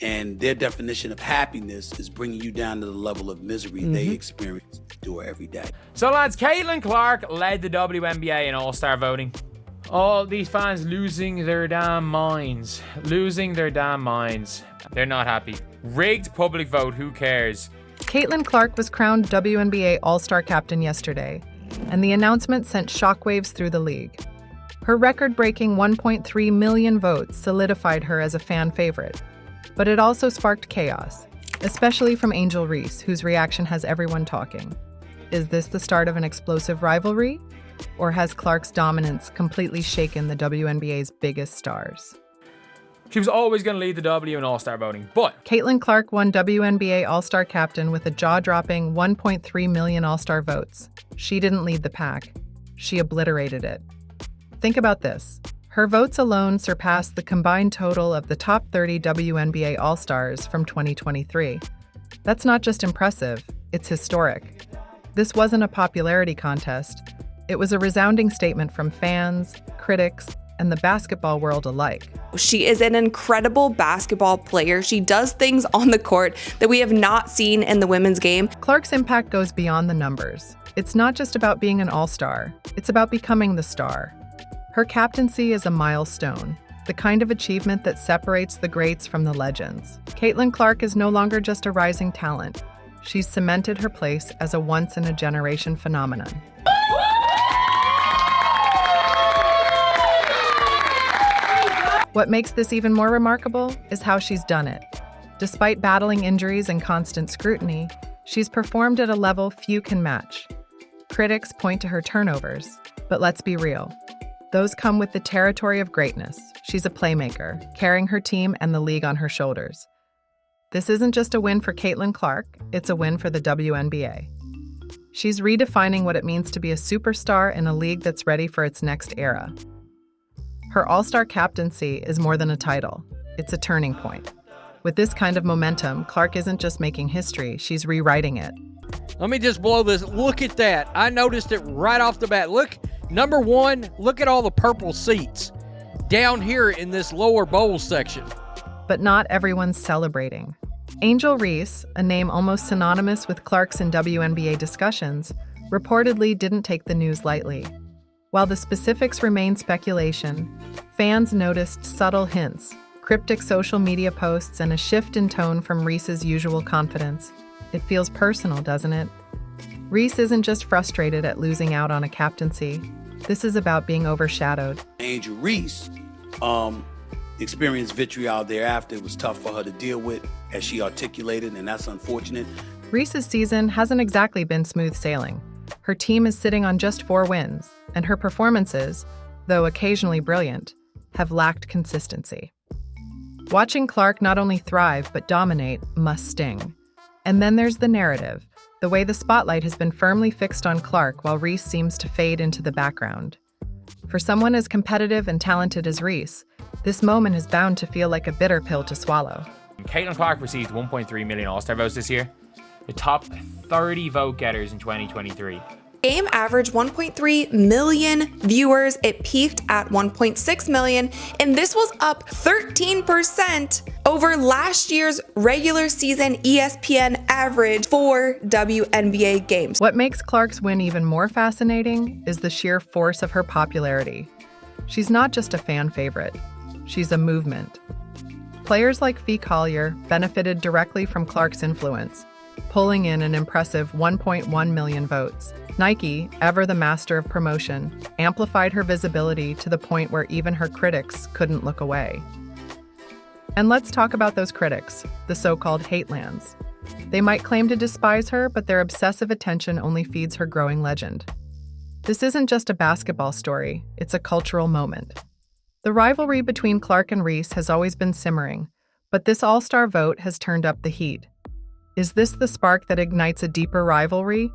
And their definition of happiness is bringing you down to the level of misery they experience every day. So lads, Caitlin Clark led the WNBA in All-Star voting. All these fans losing their damn minds. They're not happy. Rigged public vote, who cares? Caitlin Clark was crowned WNBA All-Star captain yesterday, and the announcement sent shockwaves through the league. Her record-breaking 1.3 million votes solidified her as a fan favorite, but it also sparked chaos, especially from Angel Reese, whose reaction has everyone talking. Is this the start of an explosive rivalry? Or has Clark's dominance completely shaken the WNBA's biggest stars? She was always going to lead the W in All-Star voting, but Caitlin Clark won WNBA All-Star captain with a jaw-dropping 1.3 million All-Star votes. She didn't lead the pack. She obliterated it. Think about this. Her votes alone surpassed the combined total of the top 30 WNBA All-Stars from 2023. That's not just impressive, it's historic. This wasn't a popularity contest. It was a resounding statement from fans, critics, and the basketball world alike. She is an incredible basketball player. She does things on the court that we have not seen in the women's game. Clark's impact goes beyond the numbers. It's not just about being an all-star. It's about becoming the star. Her captaincy is a milestone, the kind of achievement that separates the greats from the legends. Caitlin Clark is no longer just a rising talent. She's cemented her place as a once-in-a-generation phenomenon. What makes this even more remarkable is how she's done it. Despite battling injuries and constant scrutiny, she's performed at a level few can match. Critics point to her turnovers, but let's be real. Those come with the territory of greatness. She's a playmaker, carrying her team and the league on her shoulders. This isn't just a win for Caitlin Clark, it's a win for the WNBA. She's redefining what it means to be a superstar in a league that's ready for its next era. Her All-Star captaincy is more than a title. It's a turning point. With this kind of momentum, Clark isn't just making history, she's rewriting it. Let me just blow this. Look at that. I noticed it right off the bat. Look, number one, look at all the purple seats down here in this lower bowl section. But not everyone's celebrating. Angel Reese, a name almost synonymous with Clark's in WNBA discussions, reportedly didn't take the news lightly. While the specifics remain speculation, fans noticed subtle hints, cryptic social media posts, and a shift in tone from Reese's usual confidence. It feels personal, doesn't it? Reese isn't just frustrated at losing out on a captaincy. This is about being overshadowed. Angel Reese experienced vitriol thereafter. It was tough for her to deal with, as she articulated, and that's unfortunate. Reese's season hasn't exactly been smooth sailing. Her team is sitting on just 4 wins, and her performances, though occasionally brilliant, have lacked consistency. Watching Clark not only thrive but dominate must sting. And then there's the narrative, the way the spotlight has been firmly fixed on Clark while Reese seems to fade into the background. For someone as competitive and talented as Reese, this moment is bound to feel like a bitter pill to swallow. Caitlin Clark received 1.3 million All-Star votes this year, the top 30 vote getters in 2023. Game averaged 1.3 million viewers. It peaked at 1.6 million, and this was up 13% over last year's regular season ESPN average for WNBA games. What makes Clark's win even more fascinating is the sheer force of her popularity. She's not just a fan favorite, she's a movement. Players like Fee Collier benefited directly from Clark's influence, pulling in an impressive 1.1 million votes. Nike, ever the master of promotion, amplified her visibility to the point where even her critics couldn't look away. And let's talk about those critics, the so-called hatelands. They might claim to despise her, but their obsessive attention only feeds her growing legend. This isn't just a basketball story, it's a cultural moment. The rivalry between Clark and Reese has always been simmering, but this all-star vote has turned up the heat. Is this the spark that ignites a deeper rivalry?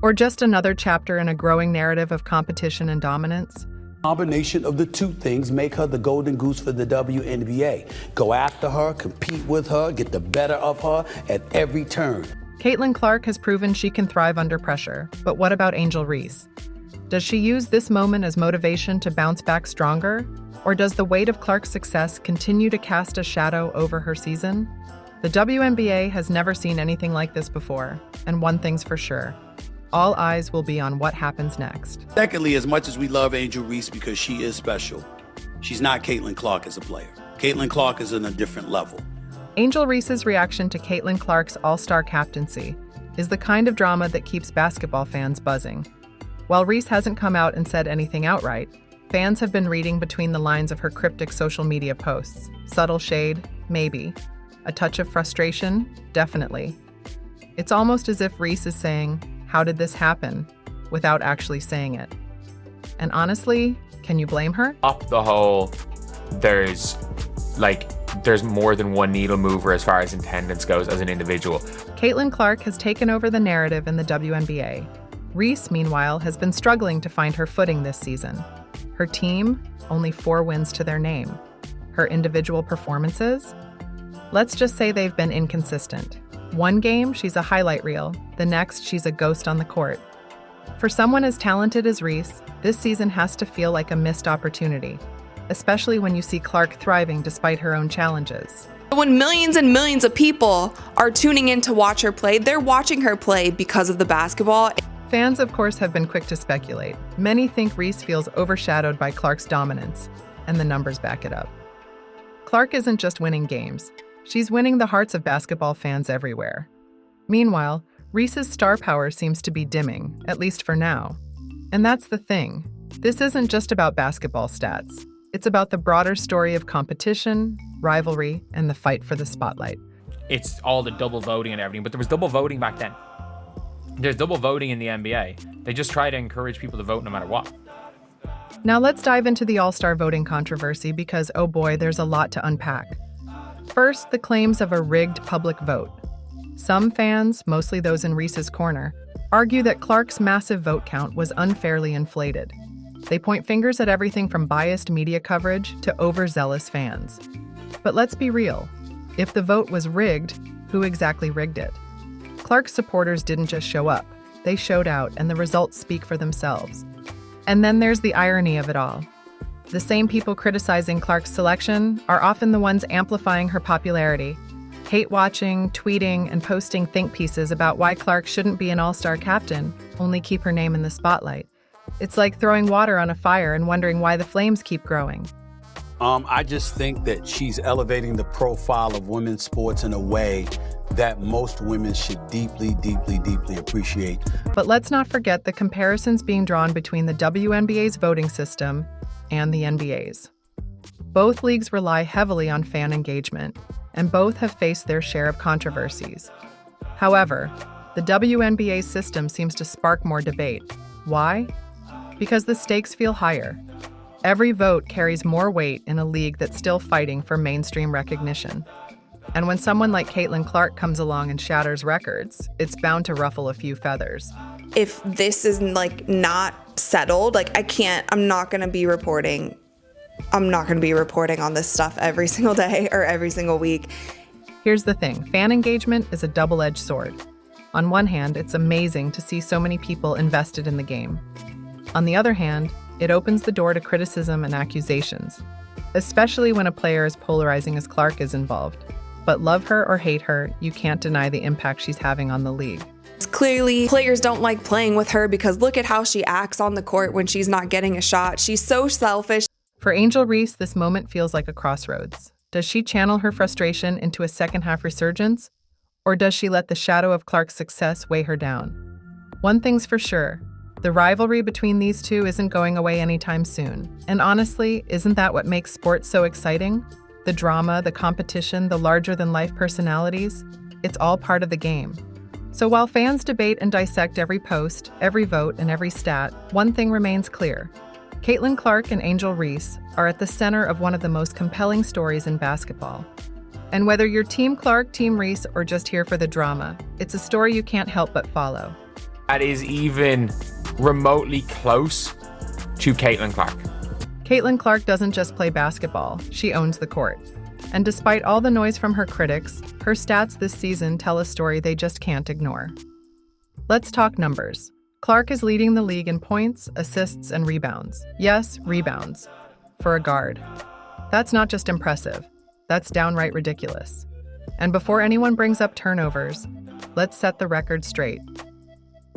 Or just another chapter in a growing narrative of competition and dominance? Combination of the two things make her the golden goose for the WNBA. Go after her, compete with her, get the better of her at every turn. Caitlin Clark has proven she can thrive under pressure, but what about Angel Reese? Does she use this moment as motivation to bounce back stronger? Or does the weight of Clark's success continue to cast a shadow over her season? The WNBA has never seen anything like this before, and one thing's for sure. All eyes will be on what happens next. Secondly, as much as we love Angel Reese because she is special, she's not Caitlin Clark as a player. Caitlin Clark is on a different level. Angel Reese's reaction to Caitlin Clark's All-Star captaincy is the kind of drama that keeps basketball fans buzzing. While Reese hasn't come out and said anything outright, fans have been reading between the lines of her cryptic social media posts. Subtle shade? Maybe. A touch of frustration? Definitely. It's almost as if Reese is saying, "How did this happen?" without actually saying it. And honestly, can you blame her? Up the whole, there's more than one needle mover as far as attendance goes as an individual. Caitlin Clark has taken over the narrative in the WNBA. Reese, meanwhile, has been struggling to find her footing this season. Her team, only 4 wins to their name. Her individual performances? Let's just say they've been inconsistent. One game, she's a highlight reel. The next, she's a ghost on the court. For someone as talented as Reese, this season has to feel like a missed opportunity, especially when you see Clark thriving despite her own challenges. When millions and millions of people are tuning in to watch her play, they're watching her play because of the basketball. Fans, of course, have been quick to speculate. Many think Reese feels overshadowed by Clark's dominance, and the numbers back it up. Clark isn't just winning games. She's winning the hearts of basketball fans everywhere. Meanwhile, Reese's star power seems to be dimming, at least for now. And that's the thing. This isn't just about basketball stats. It's about the broader story of competition, rivalry, and the fight for the spotlight. It's all the double voting and everything, but there was double voting back then. There's double voting in the NBA. They just try to encourage people to vote no matter what. Now let's dive into the All-Star voting controversy because, oh boy, there's a lot to unpack. First, the claims of a rigged public vote. Some fans, mostly those in Reese's corner, argue that Clark's massive vote count was unfairly inflated. They point fingers at everything from biased media coverage to overzealous fans. But let's be real. If the vote was rigged, who exactly rigged it? Clark's supporters didn't just show up. They showed out, and the results speak for themselves. And then there's the irony of it all. The same people criticizing Clark's selection are often the ones amplifying her popularity, hate-watching, tweeting, and posting think pieces about why Clark shouldn't be an all-star captain, only keep her name in the spotlight. It's like throwing water on a fire and wondering why the flames keep growing. I just think that she's elevating the profile of women's sports in a way that most women should deeply, deeply, deeply appreciate. But let's not forget the comparisons being drawn between the WNBA's voting system and the NBA's. Both leagues rely heavily on fan engagement, and both have faced their share of controversies. However, the WNBA system seems to spark more debate. Why? Because the stakes feel higher. Every vote carries more weight in a league that's still fighting for mainstream recognition. And when someone like Caitlin Clark comes along and shatters records, it's bound to ruffle a few feathers. If this is not settled, I'm not going to be reporting on this stuff every single day or every single week. Here's the thing, fan engagement is a double-edged sword. On one hand, it's amazing to see so many people invested in the game. On the other hand, it opens the door to criticism and accusations, especially when a player as polarizing as Clark is involved. But love her or hate her, you can't deny the impact she's having on the league. Clearly, players don't like playing with her because look at how she acts on the court when she's not getting a shot. She's so selfish. For Angel Reese, this moment feels like a crossroads. Does she channel her frustration into a second-half resurgence? Or does she let the shadow of Clark's success weigh her down? One thing's for sure. The rivalry between these two isn't going away anytime soon. And honestly, isn't that what makes sports so exciting? The drama, the competition, the larger-than-life personalities, it's all part of the game. So while fans debate and dissect every post, every vote, and every stat, one thing remains clear. Caitlin Clark and Angel Reese are at the center of one of the most compelling stories in basketball. And whether you're Team Clark, Team Reese, or just here for the drama, it's a story you can't help but follow. That is even remotely close to Caitlin Clark. Caitlin Clark doesn't just play basketball, she owns the court. And despite all the noise from her critics, her stats this season tell a story they just can't ignore. Let's talk numbers. Clark is leading the league in points, assists, and rebounds. Yes, rebounds. For a guard. That's not just impressive. That's downright ridiculous. And before anyone brings up turnovers, let's set the record straight.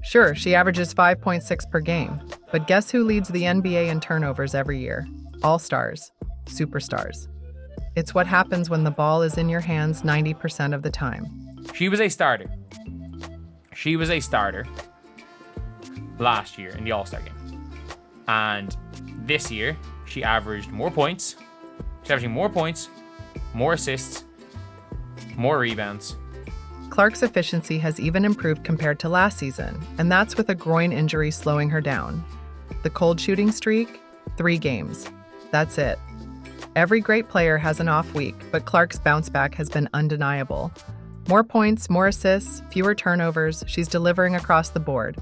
Sure, she averages 5.6 per game, but guess who leads the NBA in turnovers every year? All-Stars. Superstars. It's what happens when the ball is in your hands 90% of the time. She was a starter. She was a starter last year in the All-Star game. And this year, she averaged more points. She's averaging more points, more assists, more rebounds. Clark's efficiency has even improved compared to last season, and that's with a groin injury slowing her down. The cold shooting streak? 3 games. That's it. Every great player has an off week, but Clark's bounce back has been undeniable. More points, more assists, fewer turnovers, she's delivering across the board.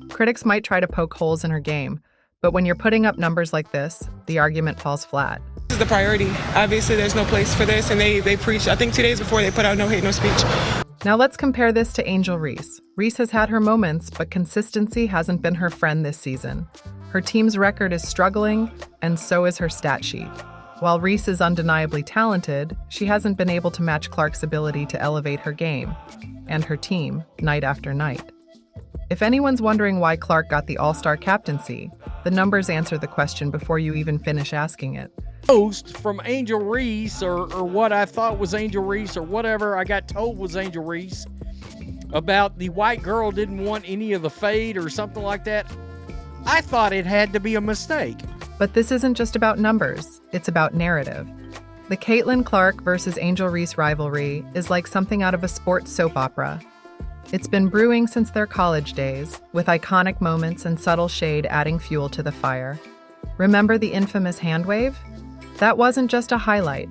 Critics might try to poke holes in her game, but when you're putting up numbers like this, the argument falls flat. This is the priority. Obviously, there's no place for this, and they preach. I think 2 days before they put out no hate, no speech. Now let's compare this to Angel Reese. Reese has had her moments, but consistency hasn't been her friend this season. Her team's record is struggling, and so is her stat sheet. While Reese is undeniably talented, she hasn't been able to match Clark's ability to elevate her game and her team night after night. If anyone's wondering why Clark got the All-Star captaincy, the numbers answer the question before you even finish asking it. Post from Angel Reese, or what I thought was Angel Reese, or whatever I got told was Angel Reese, about the white girl didn't want any of the fade or something like that. I thought it had to be a mistake. But this isn't just about numbers, it's about narrative. The Caitlin Clark versus Angel Reese rivalry is like something out of a sports soap opera. It's been brewing since their college days, with iconic moments and subtle shade adding fuel to the fire. Remember the infamous hand wave? That wasn't just a highlight.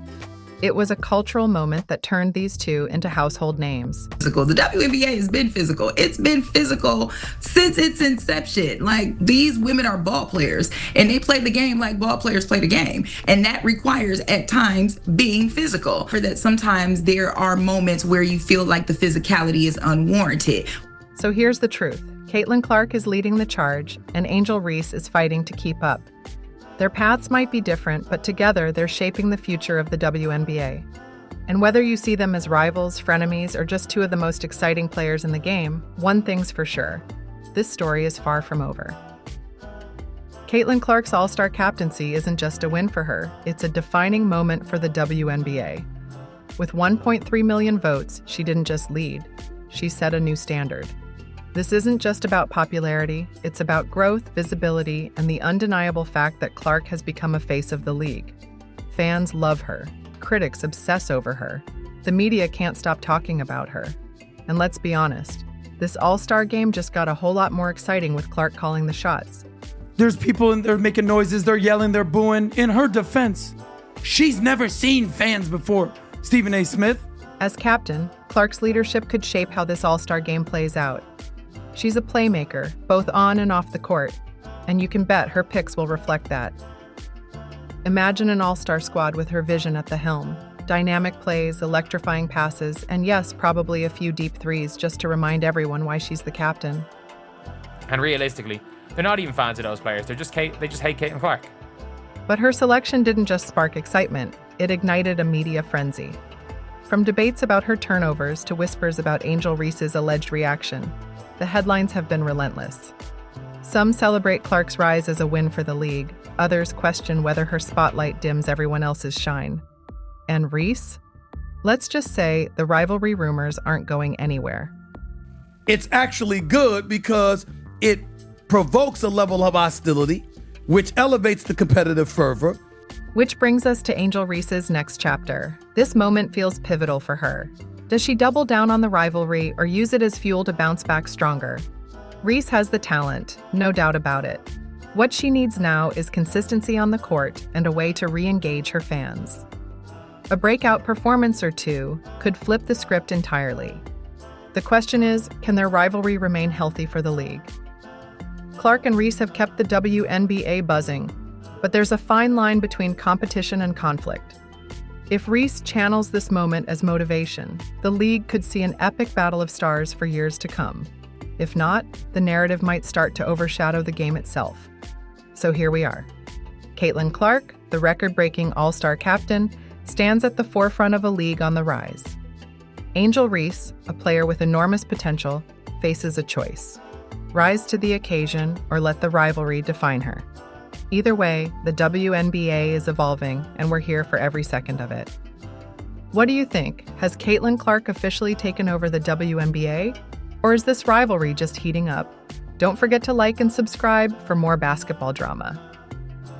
It was a cultural moment that turned these two into household names. Physical. The WNBA has been physical. It's been physical since its inception. Like, these women are ball players, and they play the game like ball players play the game. And that requires, at times, being physical. For that, sometimes there are moments where you feel like the physicality is unwarranted. So here's the truth. Caitlin Clark is leading the charge, and Angel Reese is fighting to keep up. Their paths might be different, but together they're shaping the future of the WNBA. And whether you see them as rivals, frenemies, or just two of the most exciting players in the game, one thing's for sure. This story is far from over. Caitlin Clark's All-Star captaincy isn't just a win for her, it's a defining moment for the WNBA. With 1.3 million votes, she didn't just lead, she set a new standard. This isn't just about popularity, it's about growth, visibility, and the undeniable fact that Clark has become a face of the league. Fans love her. Critics obsess over her. The media can't stop talking about her. And let's be honest, this All-Star game just got a whole lot more exciting with Clark calling the shots. There's people in there making noises, they're yelling, they're booing. In her defense, she's never seen fans before. Stephen A. Smith. As captain, Clark's leadership could shape how this All-Star game plays out. She's a playmaker, both on and off the court, and you can bet her picks will reflect that. Imagine an all-star squad with her vision at the helm. Dynamic plays, electrifying passes, and yes, probably a few deep threes just to remind everyone why she's the captain. And realistically, they're not even fans of those players. They just hate Caitlin Clark. But her selection didn't just spark excitement, it ignited a media frenzy. From debates about her turnovers to whispers about Angel Reese's alleged reaction, the headlines have been relentless. Some celebrate Clark's rise as a win for the league. Others question whether her spotlight dims everyone else's shine. And Reese? Let's just say the rivalry rumors aren't going anywhere. It's actually good because it provokes a level of hostility, which elevates the competitive fervor. Which brings us to Angel Reese's next chapter. This moment feels pivotal for her. Does she double down on the rivalry or use it as fuel to bounce back stronger? Reese has the talent, no doubt about it. What she needs now is consistency on the court and a way to re-engage her fans. A breakout performance or two could flip the script entirely. The question is, can their rivalry remain healthy for the league? Clark and Reese have kept the WNBA buzzing, but there's a fine line between competition and conflict. If Reese channels this moment as motivation, the league could see an epic battle of stars for years to come. If not, the narrative might start to overshadow the game itself. So here we are. Caitlin Clark, the record-breaking All-Star captain, stands at the forefront of a league on the rise. Angel Reese, a player with enormous potential, faces a choice: rise to the occasion or let the rivalry define her. Either way, the WNBA is evolving, and we're here for every second of it. What do you think? Has Caitlin Clark officially taken over the WNBA? Or is this rivalry just heating up? Don't forget to like and subscribe for more basketball drama.